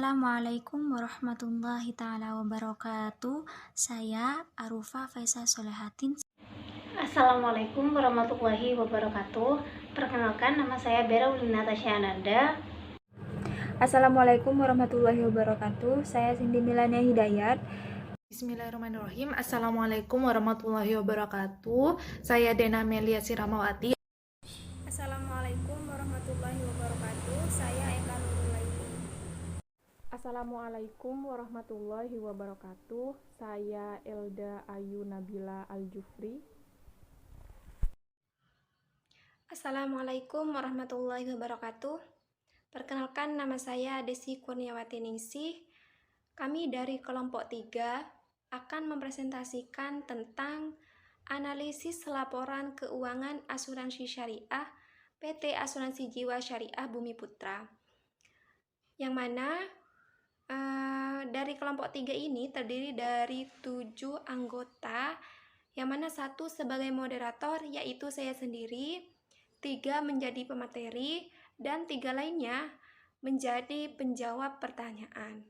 Assalamualaikum warahmatullahi ta'ala wabarakatuh. Saya Arufa Faisal Solehatin. Assalamualaikum warahmatullahi wabarakatuh. Perkenalkan, nama saya Bera Ulina Tasya Ananda. Assalamualaikum warahmatullahi wabarakatuh. Saya Cindy Milania Hidayat. Bismillahirrahmanirrahim. Assalamualaikum warahmatullahi wabarakatuh. Saya Dena Melia Siramawati. Assalamualaikum warahmatullahi wabarakatuh. Saya Eka Nurulaini. Assalamualaikum warahmatullahi wabarakatuh. Saya Elda Ayu Nabila Al-Jufri. Assalamualaikum warahmatullahi wabarakatuh. Perkenalkan, nama saya Desi Kurniawati Ningsih. Kami dari kelompok 3 akan mempresentasikan tentang analisis laporan keuangan asuransi syariah PT Asuransi Jiwa Syariah Bumi Putra. Yang mana dari kelompok 3 ini terdiri dari 7 anggota, yang mana 1 sebagai moderator yaitu saya sendiri, 3 menjadi pemateri, dan 3 lainnya menjadi penjawab pertanyaan.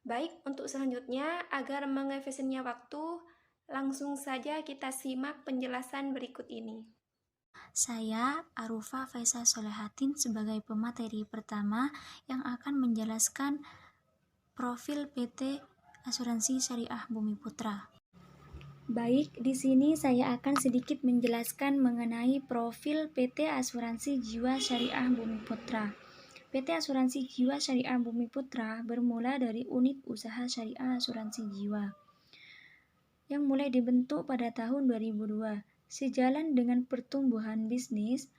Baik, untuk selanjutnya agar mengefisiennya waktu, langsung saja kita simak penjelasan berikut ini. Saya Arufa Faisal Solehatin sebagai pemateri pertama yang akan menjelaskan profil PT Asuransi Syariah Bumi Putra. Baik, di sini saya akan sedikit menjelaskan mengenai profil PT Asuransi Jiwa Syariah Bumi Putra. PT Asuransi Jiwa Syariah Bumi Putra bermula dari unit usaha syariah asuransi jiwa yang mulai dibentuk pada tahun 2002. Sejalan dengan pertumbuhan bisnis,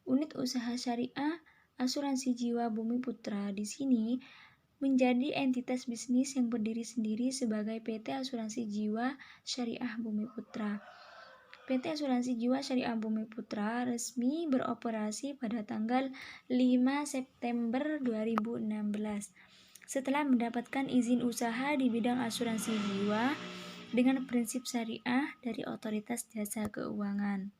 unit usaha syariah asuransi jiwa Bumi Putra di sini menjadi entitas bisnis yang berdiri sendiri sebagai PT Asuransi Jiwa Syariah Bumi Putra. PT Asuransi Jiwa Syariah Bumi Putra resmi beroperasi pada tanggal 5 September 2016 setelah mendapatkan izin usaha di bidang asuransi jiwa dengan prinsip syariah dari Otoritas Jasa Keuangan.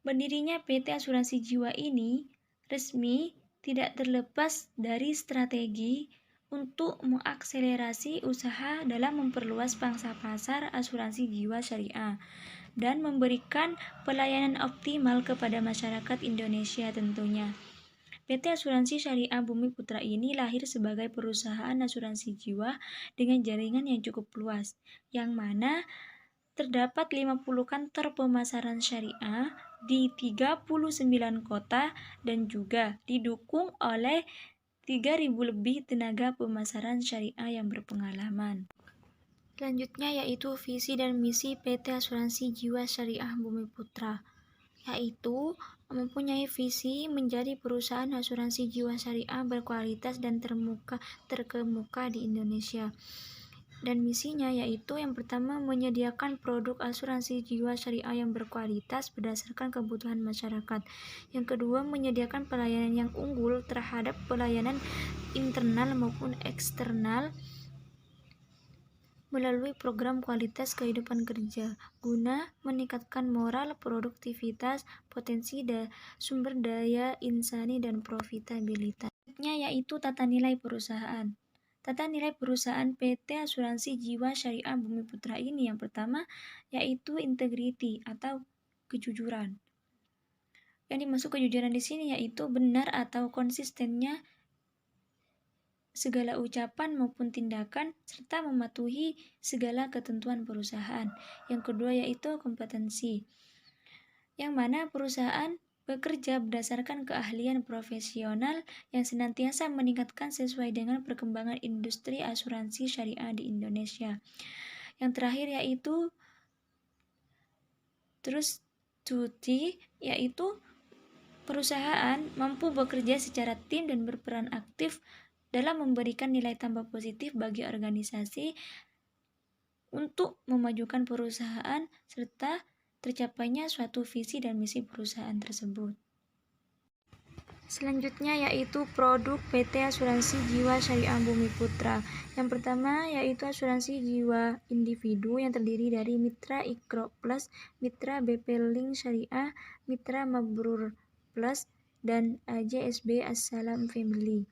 Berdirinya PT Asuransi Jiwa ini resmi tidak terlepas dari strategi untuk mengakselerasi usaha dalam memperluas pangsa pasar asuransi jiwa syariah dan memberikan pelayanan optimal kepada masyarakat Indonesia tentunya. PT Asuransi Syariah Bumi Putra ini lahir sebagai perusahaan asuransi jiwa dengan jaringan yang cukup luas, yang mana terdapat 50 kantor pemasaran syariah di 39 kota dan juga didukung oleh 3.000 lebih tenaga pemasaran syariah yang berpengalaman. Selanjutnya yaitu visi dan misi PT Asuransi Jiwa Syariah Bumi Putra, yaitu mempunyai visi menjadi perusahaan asuransi jiwa syariah berkualitas dan terkemuka di Indonesia. Dan misinya yaitu yang pertama menyediakan produk asuransi jiwa syariah yang berkualitas berdasarkan kebutuhan masyarakat. Yang kedua, menyediakan pelayanan yang unggul terhadap pelayanan internal maupun eksternal melalui program kualitas kehidupan kerja guna meningkatkan moral, produktivitas, potensi sumber daya insani dan profitabilitas. Selanjutnya yaitu tata nilai perusahaan. Tata nilai perusahaan PT Asuransi Jiwa Syariah Bumi Putra ini yang pertama yaitu integriti atau kejujuran. Yang dimaksud kejujuran di sini yaitu benar atau konsistennya segala ucapan maupun tindakan serta mematuhi segala ketentuan perusahaan. Yang kedua yaitu kompetensi, yang mana perusahaan bekerja berdasarkan keahlian profesional yang senantiasa meningkatkan sesuai dengan perkembangan industri asuransi syariah di Indonesia. Yang terakhir yaitu trustworthy, yaitu perusahaan mampu bekerja secara tim dan berperan aktif dalam memberikan nilai tambah positif bagi organisasi untuk memajukan perusahaan serta tercapainya suatu visi dan misi perusahaan tersebut. Selanjutnya yaitu produk PT Asuransi Jiwa Syariah Bumi Putra. Yang pertama yaitu asuransi jiwa individu yang terdiri dari Mitra Ikro Plus, Mitra BP Link Syariah, Mitra Mabrur Plus, dan AJSB Assalam Family.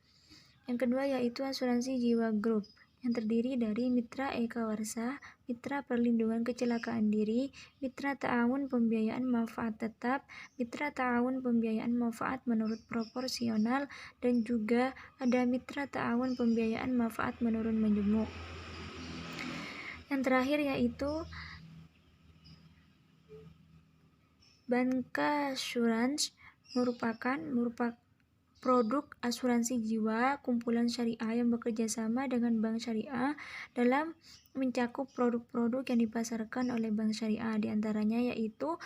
Yang kedua yaitu asuransi jiwa grup, yang terdiri dari mitra Eka Warsa, mitra perlindungan kecelakaan diri, mitra ta'awun pembiayaan manfaat tetap, mitra ta'awun pembiayaan manfaat menurut proporsional, dan juga ada mitra ta'awun pembiayaan manfaat menurun menjemuk. Yang terakhir yaitu bancassurance, merupakan produk asuransi jiwa kumpulan syariah yang bekerja sama dengan bank syariah dalam mencakup produk-produk yang dipasarkan oleh bank syariah. Di antaranya yaitu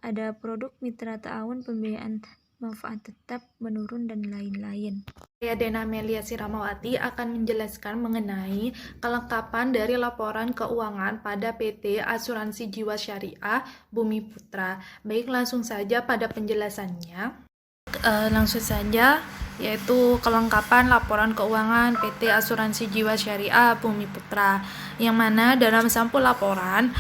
ada produk mitra ta'awun pembiayaan manfaat tetap, menurun, dan lain-lain. Saya Dena Melia Siramawati akan menjelaskan mengenai kelengkapan dari laporan keuangan pada PT Asuransi Jiwa Syariah Bumi Putra. Baik, langsung saja pada penjelasannya. Langsung saja, yaitu kelengkapan laporan keuangan PT Asuransi Jiwa Syariah Bumi Putra, yang mana dalam sampul laporan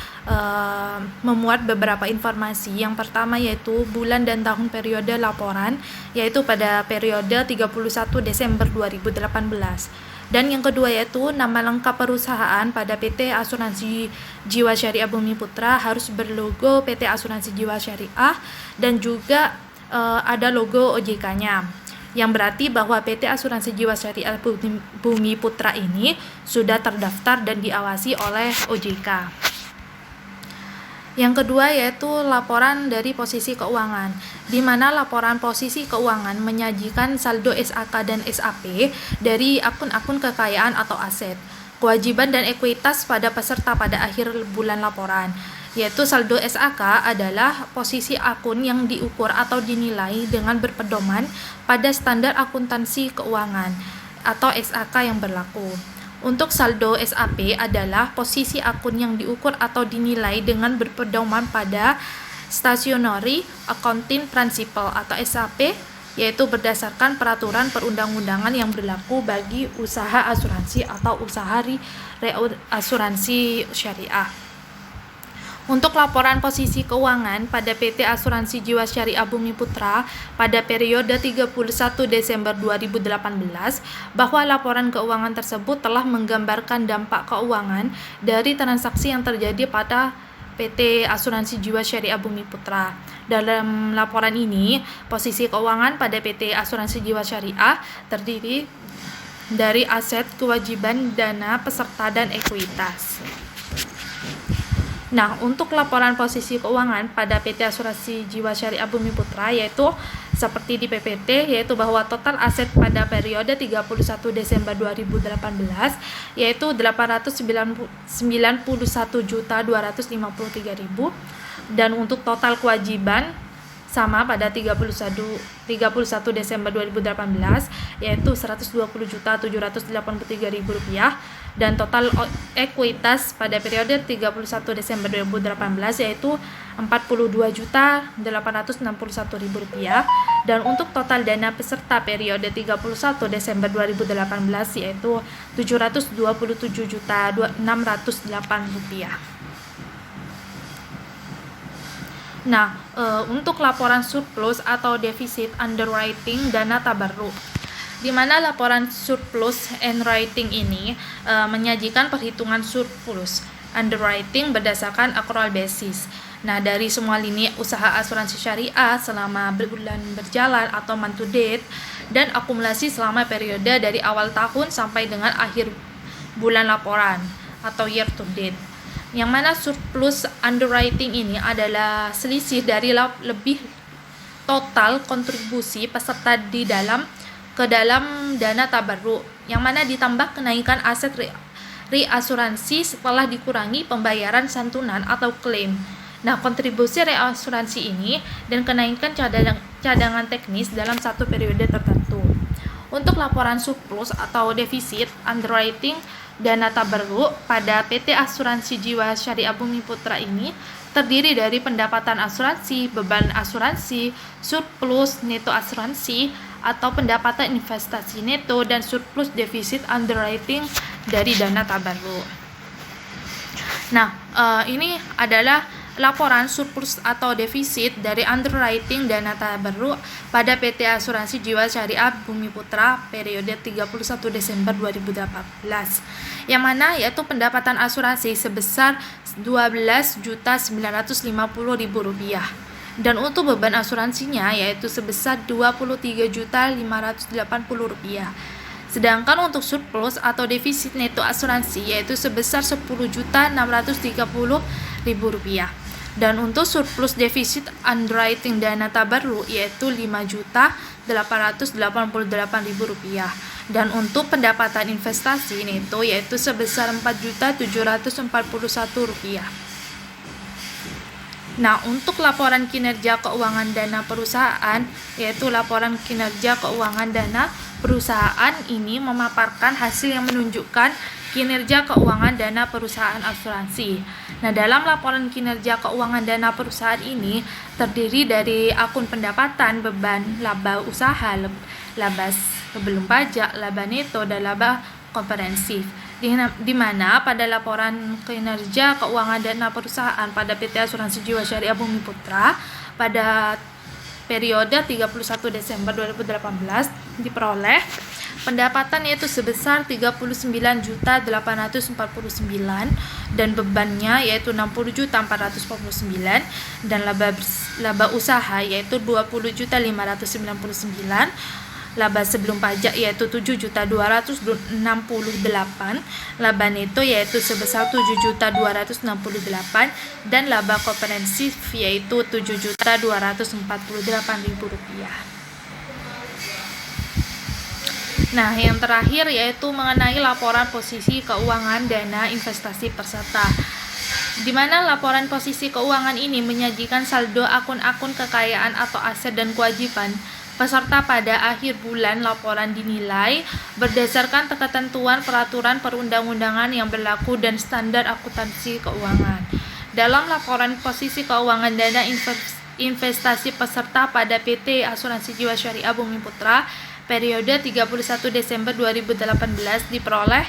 memuat beberapa informasi. Yang pertama yaitu bulan dan tahun periode laporan, yaitu pada periode 31 Desember 2018. Dan yang kedua yaitu nama lengkap perusahaan pada PT Asuransi Jiwa Syariah Bumi Putra harus berlogo PT Asuransi Jiwa Syariah, dan juga ada logo OJK-nya, yang berarti bahwa PT Asuransi Jiwa Syariah Bumi Putra ini sudah terdaftar dan diawasi oleh OJK. Yang kedua yaitu laporan dari posisi keuangan, di mana laporan posisi keuangan menyajikan saldo SAK dan SAP dari akun-akun kekayaan atau aset, kewajiban dan ekuitas pada peserta pada akhir bulan laporan. Yaitu saldo SAK adalah posisi akun yang diukur atau dinilai dengan berpedoman pada standar akuntansi keuangan atau SAK yang berlaku. Untuk saldo SAP adalah posisi akun yang diukur atau dinilai dengan berpedoman pada Statutory Accounting Principle atau SAP, yaitu berdasarkan peraturan perundang-undangan yang berlaku bagi usaha asuransi atau usaha asuransi syariah. Untuk laporan posisi keuangan pada PT Asuransi Jiwa Syariah Bumi Putra pada periode 31 Desember 2018, bahwa laporan keuangan tersebut telah menggambarkan dampak keuangan dari transaksi yang terjadi pada PT Asuransi Jiwa Syariah Bumi Putra. Dalam laporan ini, posisi keuangan pada PT Asuransi Jiwa Syariah terdiri dari aset, kewajiban, dana, peserta, dan ekuitas. Nah, untuk laporan posisi keuangan pada PT Asuransi Jiwa Syariah Bumi Putra yaitu seperti di PPT, yaitu bahwa total aset pada periode 31 Desember 2018 yaitu 891.253.000, dan untuk total kewajiban sama pada 31 Desember 2018 yaitu Rp120.783.000, dan total ekuitas pada periode 31 Desember 2018 yaitu Rp42.861.000, dan untuk total dana peserta periode 31 Desember 2018 yaitu Rp727.608. Nah, untuk laporan surplus atau defisit underwriting dana tabarruk, di mana laporan surplus underwriting ini menyajikan perhitungan surplus underwriting berdasarkan accrual basis. Nah, dari semua lini usaha asuransi syariah selama bulan berjalan atau month to date, dan akumulasi selama periode dari awal tahun sampai dengan akhir bulan laporan atau year to date. Yang mana surplus underwriting ini adalah selisih dari lebih total kontribusi peserta ke dalam dana tabarruk, yang mana ditambah kenaikan aset reasuransi setelah dikurangi pembayaran santunan atau klaim. Nah, kontribusi reasuransi ini dan kenaikan cadangan teknis dalam satu periode tertentu. Untuk laporan surplus atau defisit underwriting dana tabarruk pada PT Asuransi Jiwa Syariah Bumi Putra ini terdiri dari pendapatan asuransi, beban asuransi, surplus neto asuransi atau pendapatan investasi neto, dan surplus defisit underwriting dari dana tabarruk. Nah, ini adalah laporan surplus atau defisit dari underwriting dana tabarruk pada PT Asuransi Jiwa Syariah Bumi Putra periode 31 Desember 2018, yang mana yaitu pendapatan asuransi sebesar Rp12.950.000 dan untuk beban asuransinya yaitu sebesar Rp23.580.000. Sedangkan untuk surplus atau defisit neto asuransi yaitu sebesar Rp10.630.000. Dan untuk surplus defisit underwriting dana tabarruk yaitu Rp5.888.000. Dan untuk pendapatan investasi neto yaitu sebesar Rp4.741.000. Nah, untuk laporan kinerja keuangan dana perusahaan, yaitu laporan kinerja keuangan dana perusahaan ini memaparkan hasil yang menunjukkan kinerja keuangan dana perusahaan asuransi. Nah, dalam laporan kinerja keuangan dana perusahaan ini terdiri dari akun pendapatan, beban, laba usaha, laba sebelum pajak, laba neto, dan laba komprehensif. Di mana pada laporan kinerja keuangan dana perusahaan pada PT Asuransi Jiwa Syariah Bumi Putra pada periode 31 Desember 2018 diperoleh pendapatan yaitu sebesar 39.849 dan bebannya yaitu 60.449 dan laba usaha yaitu 20.599, laba sebelum pajak yaitu 7.268, laba neto yaitu sebesar 7.268 dan laba komprehensif yaitu Rp7.248.000. Nah, yang terakhir yaitu mengenai laporan posisi keuangan dana investasi peserta, di mana laporan posisi keuangan ini menyajikan saldo akun-akun kekayaan atau aset dan kewajiban peserta pada akhir bulan. Laporan dinilai berdasarkan ketentuan peraturan perundang-undangan yang berlaku dan standar akuntansi keuangan. Dalam laporan posisi keuangan dana investasi peserta pada PT Asuransi Jiwa Syariah Bumi Putra periode 31 Desember 2018 diperoleh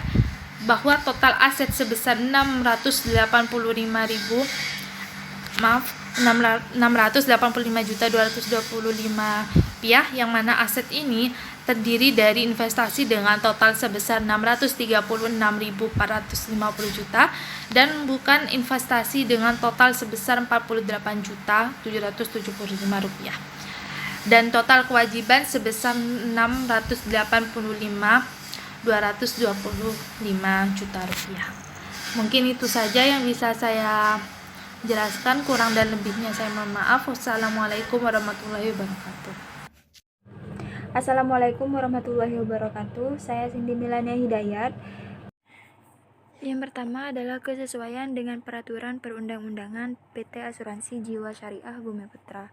bahwa total aset sebesar Rp685.225, yang mana aset ini terdiri dari investasi dengan total sebesar Rp636.450 dan bukan investasi dengan total sebesar Rp48.775, dan total kewajiban sebesar Rp685.225. Mungkin itu saja yang bisa saya jelaskan, kurang dan lebihnya saya mohon maaf. Wassalamualaikum warahmatullahi wabarakatuh. Assalamualaikum warahmatullahi wabarakatuh. Saya Cindy Milania Hidayat. Yang pertama adalah kesesuaian dengan peraturan perundang-undangan PT Asuransi Jiwa Syariah Bumi Putra.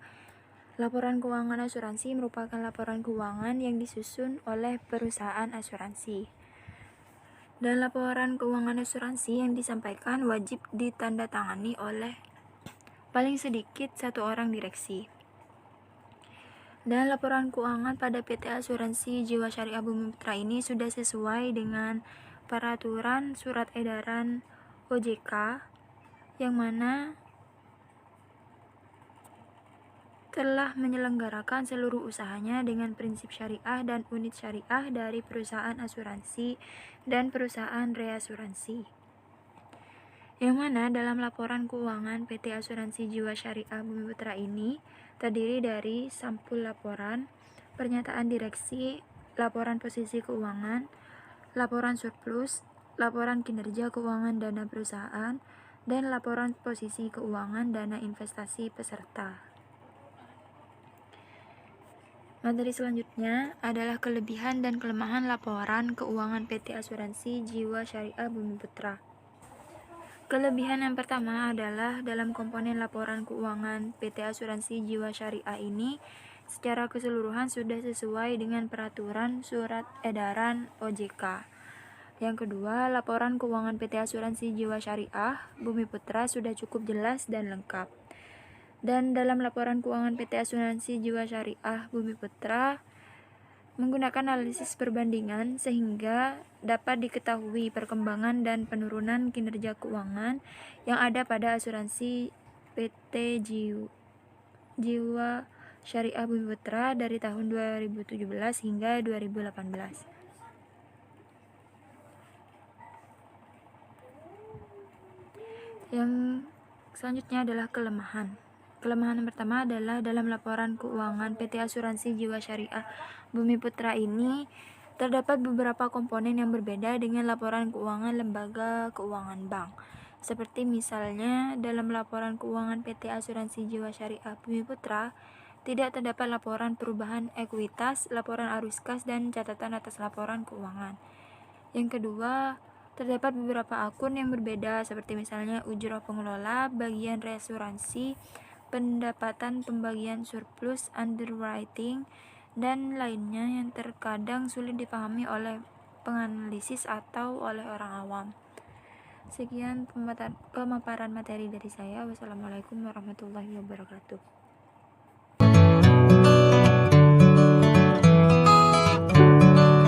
Laporan keuangan asuransi merupakan laporan keuangan yang disusun oleh perusahaan asuransi. Dan laporan keuangan asuransi yang disampaikan wajib ditandatangani oleh paling sedikit 1 orang direksi. Dan laporan keuangan pada PT Asuransi Jiwa Syariah Bumi Putra ini sudah sesuai dengan peraturan surat edaran OJK yang mana telah menyelenggarakan seluruh usahanya dengan prinsip syariah dan unit syariah dari perusahaan asuransi dan perusahaan reasuransi. Yang mana dalam laporan keuangan PT Asuransi Jiwa Syariah Bumi Putra ini terdiri dari sampul laporan, pernyataan direksi, laporan posisi keuangan, laporan surplus, laporan kinerja keuangan dana perusahaan, dan laporan posisi keuangan dana investasi peserta. Materi selanjutnya adalah kelebihan dan kelemahan laporan keuangan PT Asuransi Jiwa Syariah Bumi Putra. Kelebihan yang pertama adalah dalam komponen laporan keuangan PT Asuransi Jiwa Syariah ini secara keseluruhan sudah sesuai dengan peraturan surat edaran OJK. Yang kedua, laporan keuangan PT Asuransi Jiwa Syariah Bumi Putra sudah cukup jelas dan lengkap. Dan dalam laporan keuangan PT Asuransi Jiwa Syariah Bumi Putra menggunakan analisis perbandingan sehingga dapat diketahui perkembangan dan penurunan kinerja keuangan yang ada pada asuransi PT Jiwa Syariah Bumiputra dari tahun 2017 hingga 2018. Yang selanjutnya adalah kelemahan. Kelemahan yang pertama adalah dalam laporan keuangan PT Asuransi Jiwa Syariah Bumiputra ini terdapat beberapa komponen yang berbeda dengan laporan keuangan lembaga keuangan bank. Seperti misalnya dalam laporan keuangan PT Asuransi Jiwa Syariah Bumiputra tidak terdapat laporan perubahan ekuitas, laporan arus kas, dan catatan atas laporan keuangan. Yang kedua, terdapat beberapa akun yang berbeda seperti misalnya ujroh pengelola, bagian reasuransi, pendapatan pembagian surplus, underwriting, dan lainnya yang terkadang sulit dipahami oleh penganalisis atau oleh orang awam. Sekian pemaparan materi dari saya. Wassalamualaikum warahmatullahi wabarakatuh.